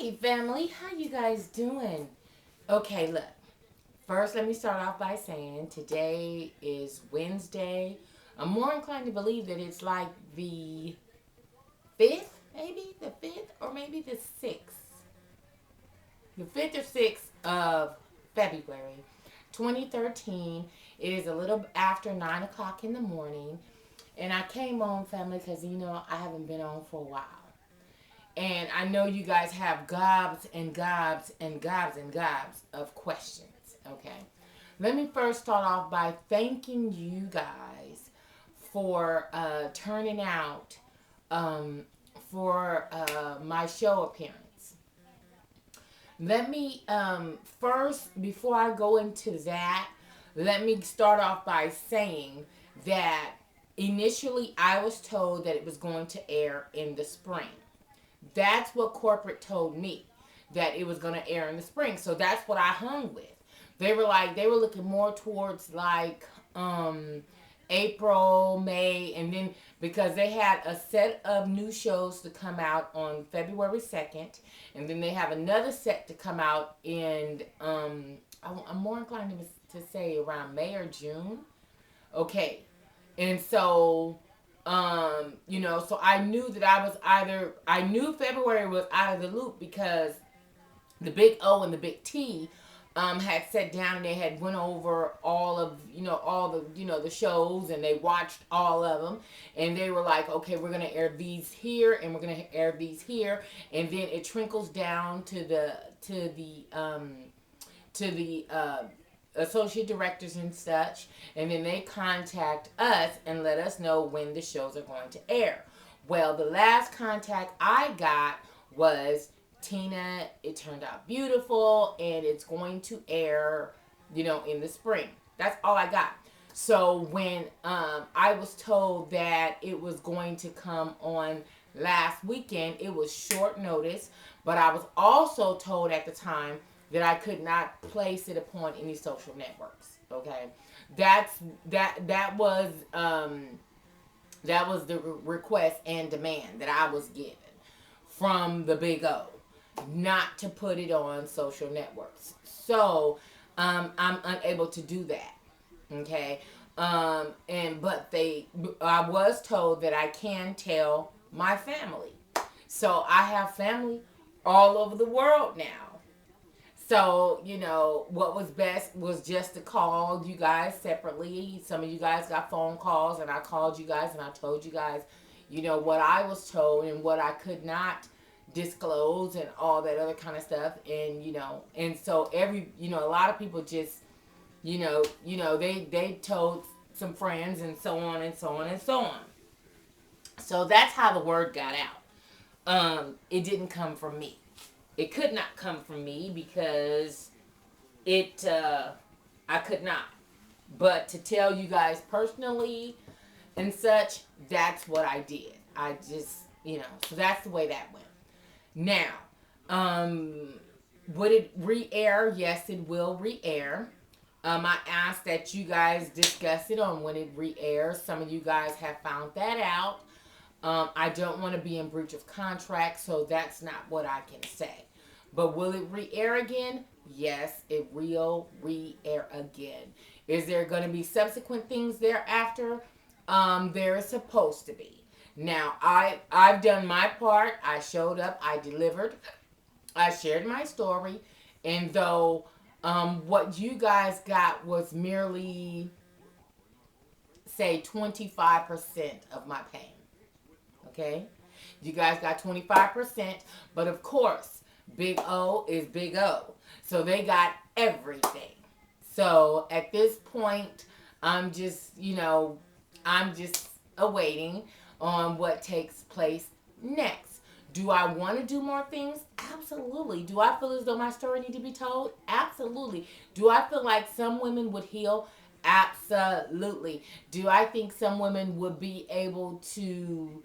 Hey family, how you guys doing? Okay, look. First, let me start off by saying today is Wednesday. I'm more inclined to believe that it's like the 5th, maybe the 5th or maybe the 6th. The 5th or 6th of February 2013. It is a little after 9 o'clock in the morning. And I came on, family, because I haven't been on for a while. And I know you guys have gobs and gobs and gobs and gobs of questions. Okay. Let me first start off by thanking you guys for turning out um, for my show appearance. Let me first, before I go into that, let me start off by saying that initially I was told that it was going to air in the spring. That's what corporate told me, that it was going to air in the spring. So that's what I hung with. They were looking more towards like April, May, and then because they had a set of new shows to come out on February 2nd, and then they have another set to come out in I'm more inclined to say around May or June. Okay. And so so I knew that I knew February was out of the loop because the big O and the big T had sat down and they had went over all the the shows, and they watched all of them, and they were like, okay, we're gonna air these here and we're gonna air these here, and then it trickles down to the associate directors and such, and then they contact us and let us know when the shows are going to air. Well, the last contact I got was, Tina, it turned out beautiful and it's going to air, in the spring. That's all I got. So when I was told that it was going to come on last weekend, it was short notice, but I was also told at the time that I could not place it upon any social networks. Okay, that was the request and demand that I was given from the Big O, not to put it on social networks. So I'm unable to do that. Okay, I was told that I can tell my family. So I have family all over the world now. So, what was best was just to call you guys separately. Some of you guys got phone calls, and I called you guys and I told you guys, what I was told and what I could not disclose and all that other kind of stuff. And so a lot of people just, they told some friends and so on and so on and so on. So that's how the word got out. It didn't come from me. It could not come from me because I could not. But to tell you guys personally and such, that's what I did. I just, so that's the way that went. Now, would it re-air? Yes, it will re-air. I asked that you guys discuss it on when it re-airs. Some of you guys have found that out. I don't want to be in breach of contract, so that's not what I can say. But will it re-air again? Yes, it will re-air again. Is there going to be subsequent things thereafter? There is supposed to be. Now, I've done my part. I showed up. I delivered. I shared my story. And though what you guys got was merely, say, 25% of my pain. Okay? You guys got 25%. But of course, Big O is Big O. So they got everything. So at this point, I'm just awaiting on what takes place next. Do I want to do more things? Absolutely. Do I feel as though my story need to be told? Absolutely. Do I feel like some women would heal? Absolutely. Do I think some women would be able to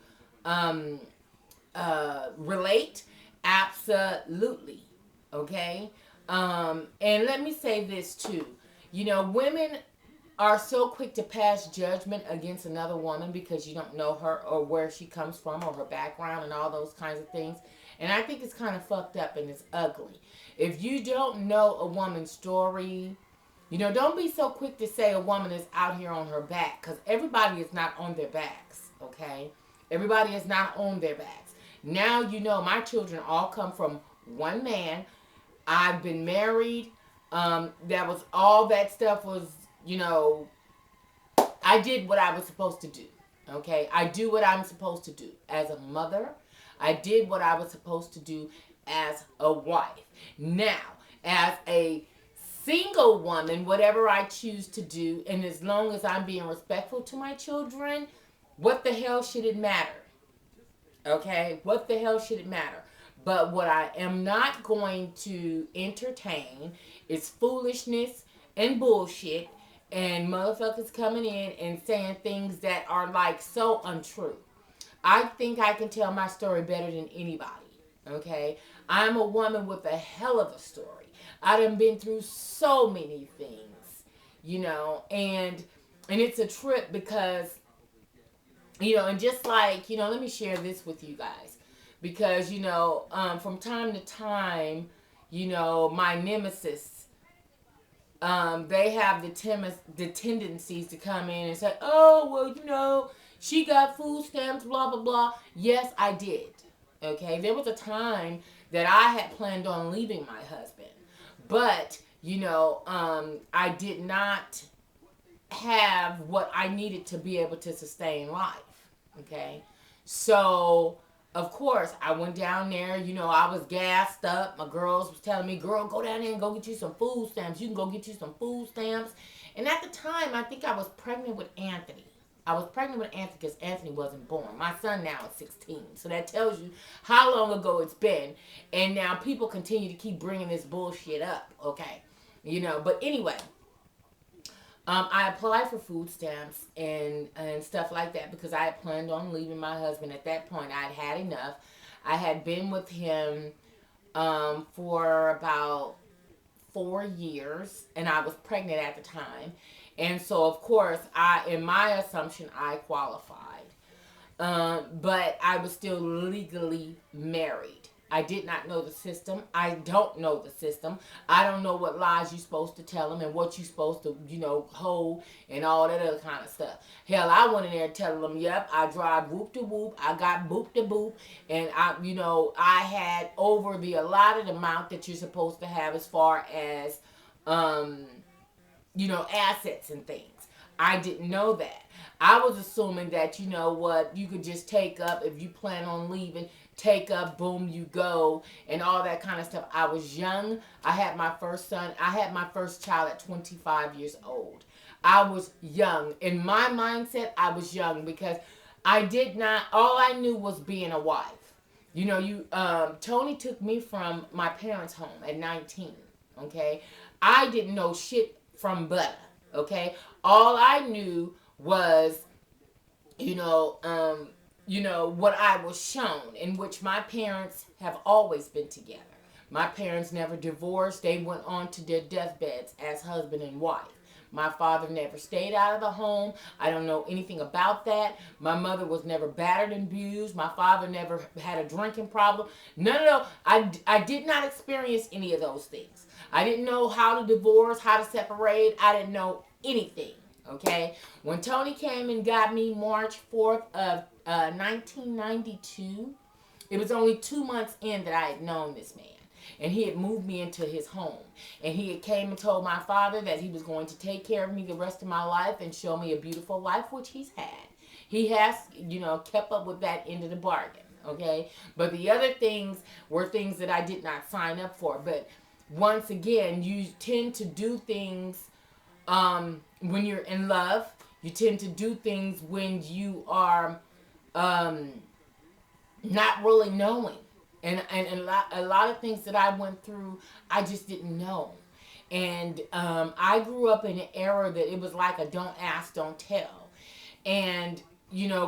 relate? Absolutely. Okay. And let me say this too. Women are so quick to pass judgment against another woman because you don't know her or where she comes from or her background and all those kinds of things. And I think it's kind of fucked up and it's ugly. If you don't know a woman's story, don't be so quick to say a woman is out here on her back, because everybody is not on their backs, okay? Everybody is not on their backs. Now, my children all come from one man. I've been married. That was all that stuff was, I did what I was supposed to do, okay? I do what I'm supposed to do as a mother. I did what I was supposed to do as a wife. Now, as a single woman, whatever I choose to do, and as long as I'm being respectful to my children, what the hell should it matter? Okay? What the hell should it matter? But what I am not going to entertain is foolishness and bullshit and motherfuckers coming in and saying things that are like so untrue. I think I can tell my story better than anybody. Okay? I'm a woman with a hell of a story. I done been through so many things, and it's a trip because, and just like, let me share this with you guys. Because, from time to time, my nemesis, they have the tendencies to come in and say, oh, well, she got food stamps, blah, blah, blah. Yes, I did. Okay? There was a time that I had planned on leaving my husband. But, I did not have what I needed to be able to sustain life. Okay? So, of course, I went down there. I was gassed up. My girls was telling me, girl, go down there and go get you some food stamps. You can go get you some food stamps. And at the time, I think I was pregnant with Anthony. I was pregnant with Anthony because Anthony wasn't born. My son now is 16. So that tells you how long ago it's been. And now people continue to keep bringing this bullshit up. Okay. But anyway, I applied for food stamps and stuff like that because I had planned on leaving my husband. At that point, I had had enough. I had been with him for about 4 years, and I was pregnant at the time. And so, of course, in my assumption, I qualified. But I was still legally married. I did not know the system. I don't know the system. I don't know what lies you're supposed to tell them and what you're supposed to, hold and all that other kind of stuff. Hell, I went in there telling them, yep, I drive whoop to whoop. I got boop to boop. And I had over the allotted amount that you're supposed to have as far as, assets and things. I didn't know that. I was assuming that, you could just take up if you plan on leaving. Take up, boom, you go, and all that kind of stuff. I was young. I had my first child at 25 years old. I was young. In my mindset, I was young because all I knew was being a wife. Tony took me from my parents' home at 19, okay? I didn't know shit from butter, okay? All I knew was, what I was shown, in which my parents have always been together. My parents never divorced. They went on to their deathbeds as husband and wife. My father never stayed out of the home. I don't know anything about that. My mother was never battered and abused. My father never had a drinking problem. No. I did not experience any of those things. I didn't know how to divorce, how to separate. I didn't know anything. Okay? When Tony came and got me March 4th of 1992, it was only 2 months in that I had known this man. And he had moved me into his home. And he had came and told my father that he was going to take care of me the rest of my life and show me a beautiful life, which he's had. He has, kept up with that end of the bargain. Okay? But the other things were things that I did not sign up for. But once again, you tend to do things when you're in love. You tend to do things when you are not really knowing. And a lot of things that I went through, I just didn't know. And I grew up in an era that it was like a don't ask, don't tell. And,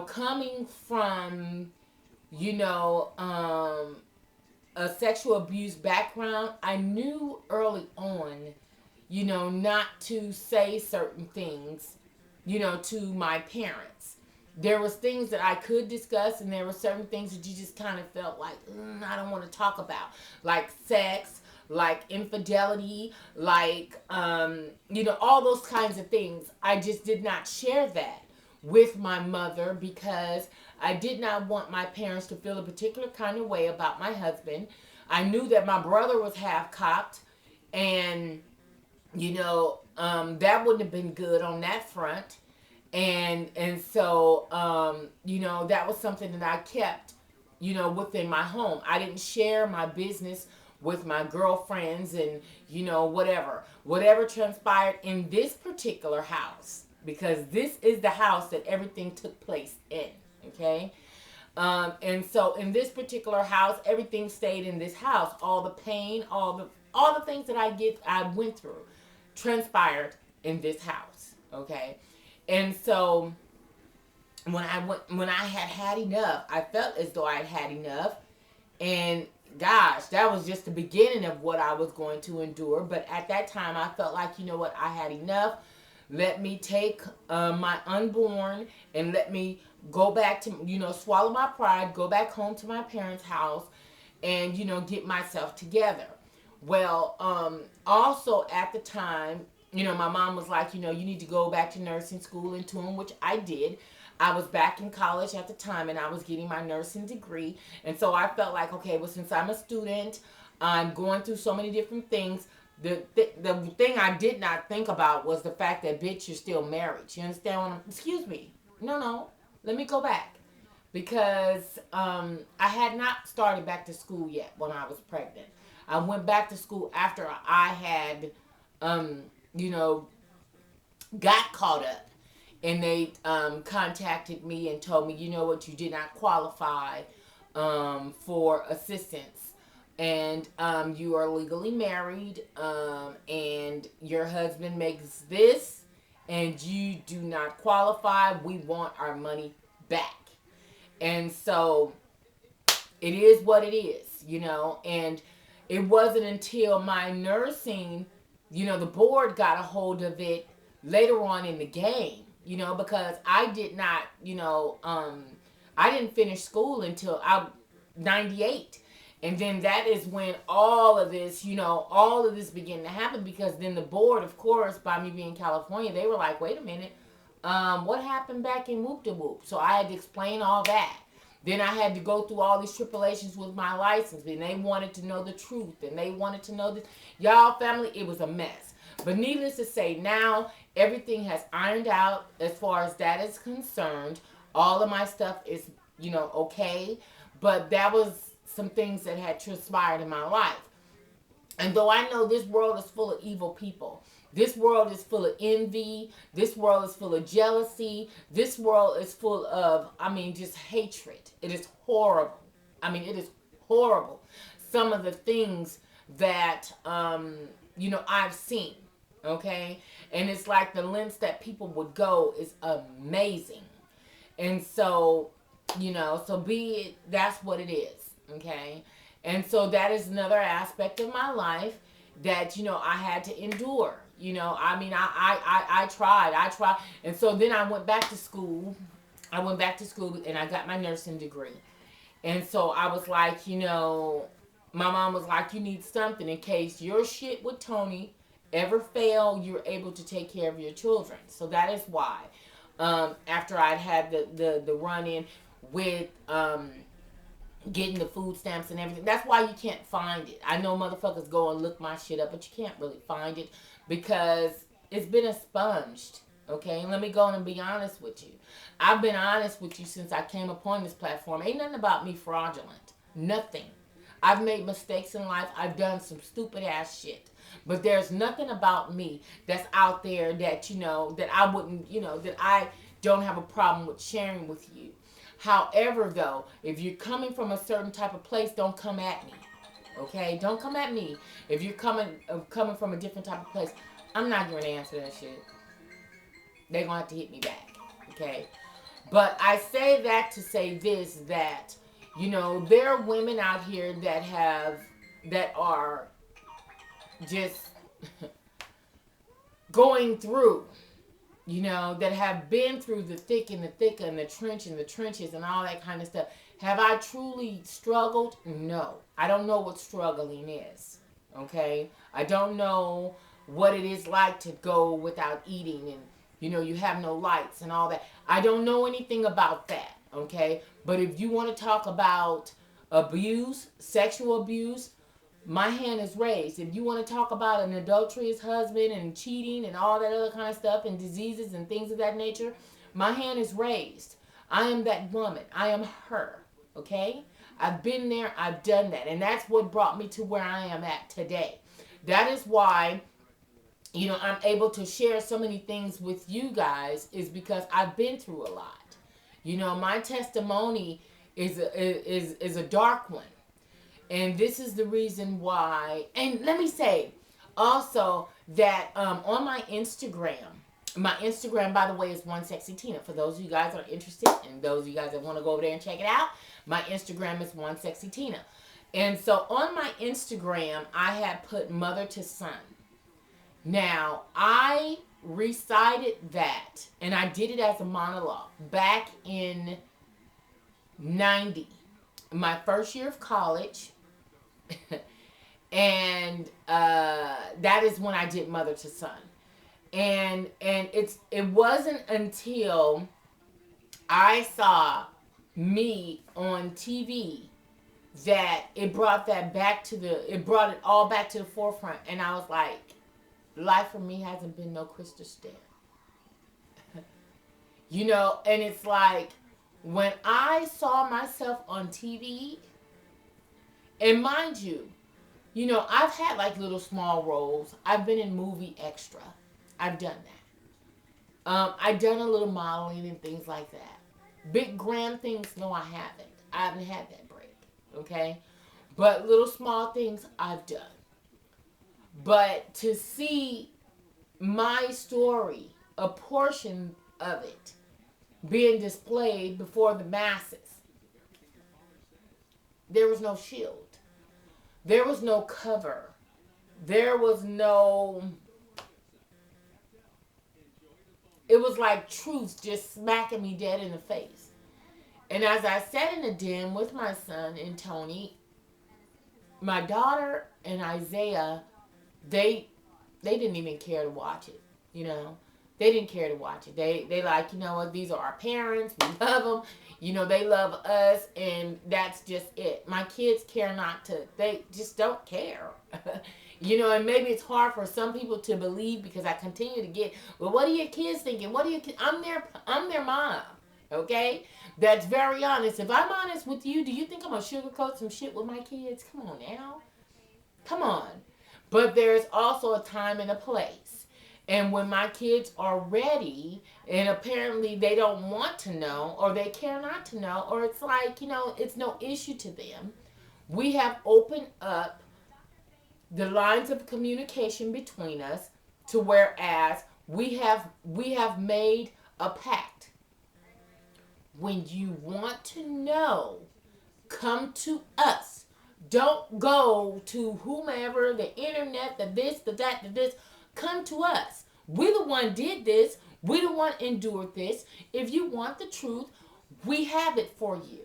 coming from, a sexual abuse background, I knew early on, not to say certain things, to my parents. there was things that I could discuss, and there were certain things that you just kind of felt like, I don't want to talk about, like sex, like infidelity, like all those kinds of things. I just did not share that with my mother because I did not want my parents to feel a particular kind of way about my husband. I knew that my brother was half cocked, and that wouldn't have been good on that front. And so that was something that I kept within my home. I didn't share my business with my girlfriends and whatever transpired in this particular house, because this is the house that everything took place in. Okay. And so in this particular house, everything stayed in this house. All the pain, all the things that I went through transpired in this house. Okay. And so when I had enough, I felt as though I had enough. And gosh, that was just the beginning of what I was going to endure. But at that time, I felt like, you know what, I had enough. Let me take my unborn and let me go back to, swallow my pride, go back home to my parents' house and, get myself together. Well, also at the time, my mom was like, you need to go back to nursing school and Tune, which I did. I was back in college at the time and I was getting my nursing degree. And so I felt like, okay, well, since I'm a student, I'm going through so many different things. The thing I did not think about was the fact that, bitch, you're still married. You understand what excuse me. No. Let me go back. Because I had not started back to school yet when I was pregnant. I went back to school after I had, you know, got caught up. And they contacted me and told me, you know what, you did not qualify for assistance. And you are legally married, and your husband makes this, and you do not qualify. We want our money back. And so it is what it is, and it wasn't until my nursing, the board got a hold of it later on in the game, because I did not, I didn't finish school until 98. And then that is when all of this began to happen, because then the board, of course, by me being in California, they were like, wait a minute, what happened back in Whoop de Whoop? So I had to explain all that. Then I had to go through all these tribulations with my license, and they wanted to know the truth, and they wanted to know this. Y'all, family, it was a mess. But needless to say, now everything has ironed out as far as that is concerned. All of my stuff is, okay. But that was some things that had transpired in my life. And though I know this world is full of evil people, this world is full of envy, this world is full of jealousy, this world is full of, just hatred. It is horrible. It is horrible. Some of the things that, I've seen, okay? And it's like the lengths that people would go is amazing. And so, that's what it is, okay? And so that is another aspect of my life that, I had to endure. I tried. And so then I went back to school. And I got my nursing degree. And so I was like, my mom was like, you need something in case your shit with Tony ever fail, you're able to take care of your children. So that is why, after I'd had the run in with, getting the food stamps and everything. That's why you can't find it. I know motherfuckers go and look my shit up, but you can't really find it because it's been expunged. Okay, and let me go and be honest with you. I've been honest with you since I came upon this platform. Ain't nothing about me fraudulent. Nothing. I've made mistakes in life. I've done some stupid ass shit. But there's nothing about me that's out there that, that I wouldn't, that I don't have a problem with sharing with you. However, though, if you're coming from a certain type of place, don't come at me. Okay? Don't come at me. If you're coming from a different type of place, I'm not going to answer that shit. They're going to have to hit me back. Okay? But I say that to say this, that, there are women out here that are just going through that have been through the thick and the thick and the trench and the trenches and all that kind of stuff. Have I truly struggled? No. I don't know what struggling is. Okay? I don't know what it is like to go without eating and, you have no lights and all that. I don't know anything about that. Okay? But if you want to talk about abuse, sexual abuse, my hand is raised. If you want to talk about an adulterous husband and cheating and all that other kind of stuff and diseases and things of that nature, my hand is raised. I am that woman. I am her. Okay? I've been there. I've done that. And that's what brought me to where I am at today. That is why, I'm able to share so many things with you guys, is because I've been through a lot. My testimony is a dark one. And this is the reason why. And let me say also that on my Instagram, by the way, is One Sexy Tina. For those of you guys that are interested, and those of you guys that want to go over there and check it out, my Instagram is One Sexy Tina. And so on my Instagram, I had put mother to son. Now, I recited that, and I did it as a monologue back in 90, my first year of college. And that is when I did mother to son. And it wasn't until I saw me on TV that it brought it all back to the forefront. And I was like, life for me hasn't been no crystal stair. And it's like, when I saw myself on TV, and mind you, I've had like little small roles. I've been in movie extra. I've done that. I've done a little modeling and things like that. Big grand things, no, I haven't. I haven't had that break. Okay? But little small things I've done. But to see my story, a portion of it, being displayed before the masses, there was no shield. There was no cover. There was no... It was like truth just smacking me dead in the face. And as I sat in the den with my son and Tony, my daughter and Isaiah, they didn't even care to watch it, They didn't care to watch it. They like, what, these are our parents. We love them. They love us, and that's just it. My kids care not to. They just don't care. And maybe it's hard for some people to believe, because I continue to get, well, what are your kids thinking? What are your kids? I'm their mom. Okay? That's very honest. If I'm honest with you, do you think I'm going to sugarcoat some shit with my kids? Come on now. Come on. But there's also a time and a place. And when my kids are ready, and apparently they don't want to know, or they care not to know, or it's like, it's no issue to them, we have opened up the lines of communication between us, to whereas we have made a pact. When you want to know, come to us. Don't go to whomever, the internet, the this, the that, the this. Come to us. We the one did this. We the one endured this. If you want the truth, we have it for you.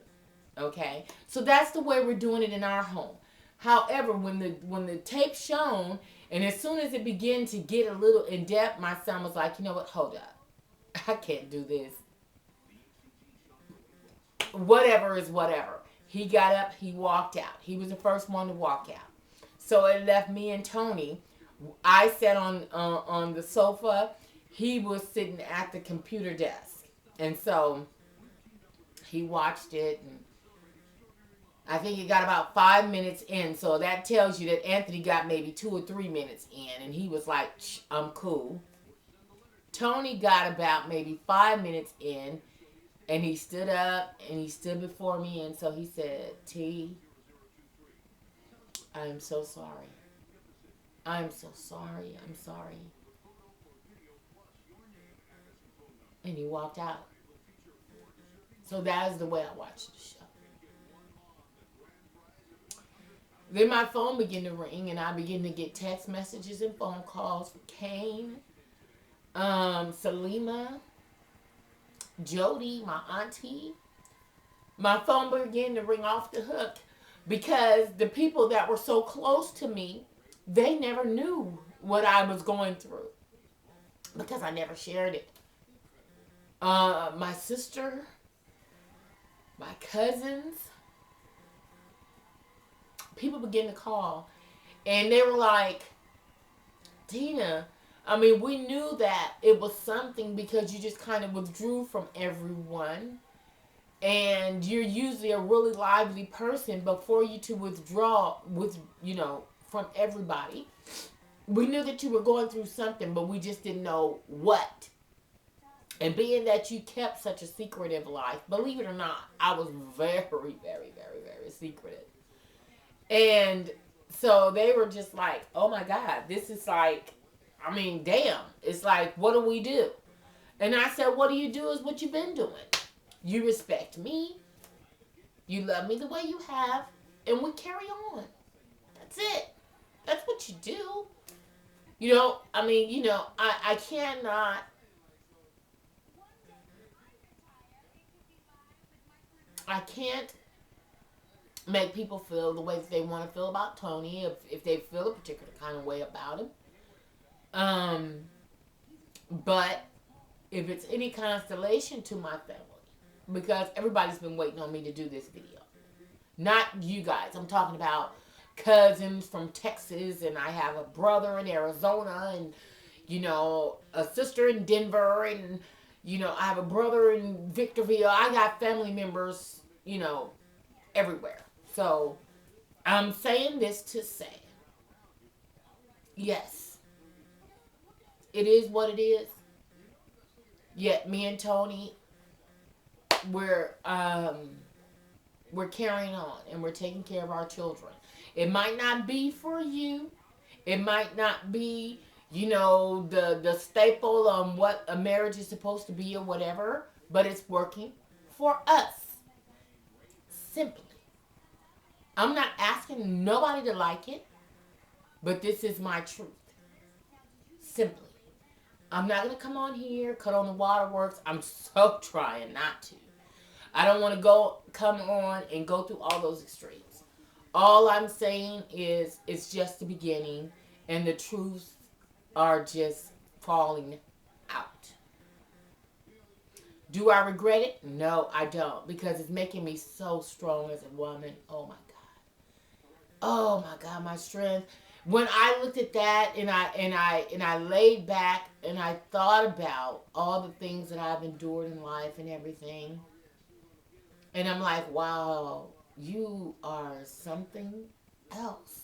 Okay? So that's the way we're doing it in our home. However, when the tape's shown, and as soon as it began to get a little in depth, my son was like, you know what, hold up. I can't do this. Whatever is whatever. He got up, he walked out. He was the first one to walk out. So it left me and Tony. I sat on the sofa. He was sitting at the computer desk. And so he watched it, and I think he got about 5 minutes in. So that tells you that Anthony got maybe 2 or 3 minutes in, and he was like, I'm cool. Tony got about maybe 5 minutes in, and he stood up, and he stood before me, and so he said, T, I am so sorry. I'm so sorry. I'm sorry. And he walked out. So that is the way I watched the show. Then my phone began to ring, and I began to get text messages and phone calls from Kane, Salima, Jody, my auntie, my phone began to ring off the hook because the people that were so close to me, they never knew what I was going through because I never shared it. My sister, my cousins, people began to call and they were like, Tina, I mean, we knew that it was something because you just kind of withdrew from everyone. And you're usually a really lively person, but for you to withdraw from everybody, we knew that you were going through something, but we just didn't know what. And being that you kept such a secretive life, believe it or not, I was very, very, very, very secretive. And so they were just like, oh my God, this is like, I mean, damn. It's like, what do we do? And I said, what do you do is what you've been doing. You respect me. You love me the way you have. And we carry on. That's it. That's what you do. I mean, I cannot. I can't make people feel the way that they want to feel about Tony if they feel a particular kind of way about him. But if it's any constellation to my family, because everybody's been waiting on me to do this video. Not you guys. I'm talking about cousins from Texas, and I have a brother in Arizona, and, a sister in Denver, and, I have a brother in Victorville. I got family members, everywhere. So, I'm saying this to say, yes, it is what it is. Yet me and Tony, we're carrying on and we're taking care of our children. It might not be for you. It might not be, the staple on what a marriage is supposed to be or whatever, but it's working for us. Simply. I'm not asking nobody to like it, but this is my truth. Simply. I'm not going to come on here, cut on the waterworks. I'm so trying not to. I don't want to come on and go through all those extremes. All I'm saying is it's just the beginning and the truths are just falling out. Do I regret it? No, I don't, because it's making me so strong as a woman. Oh my God. Oh my God, my strength. When I looked at that and I laid back and I thought about all the things that I've endured in life and everything, and I'm like, wow, you are something else.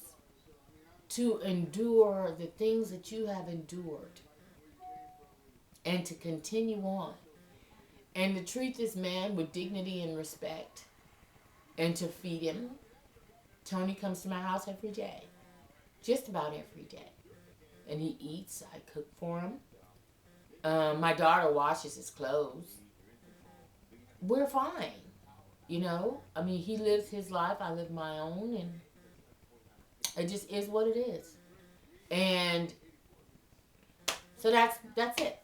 To endure the things that you have endured and to continue on. And to treat this man with dignity and respect and to feed him. Tony comes to my house every day. Just about every day. And he eats. I cook for him. My daughter washes his clothes. We're fine. I mean, he lives his life. I live my own. And it just is what it is. And so that's it.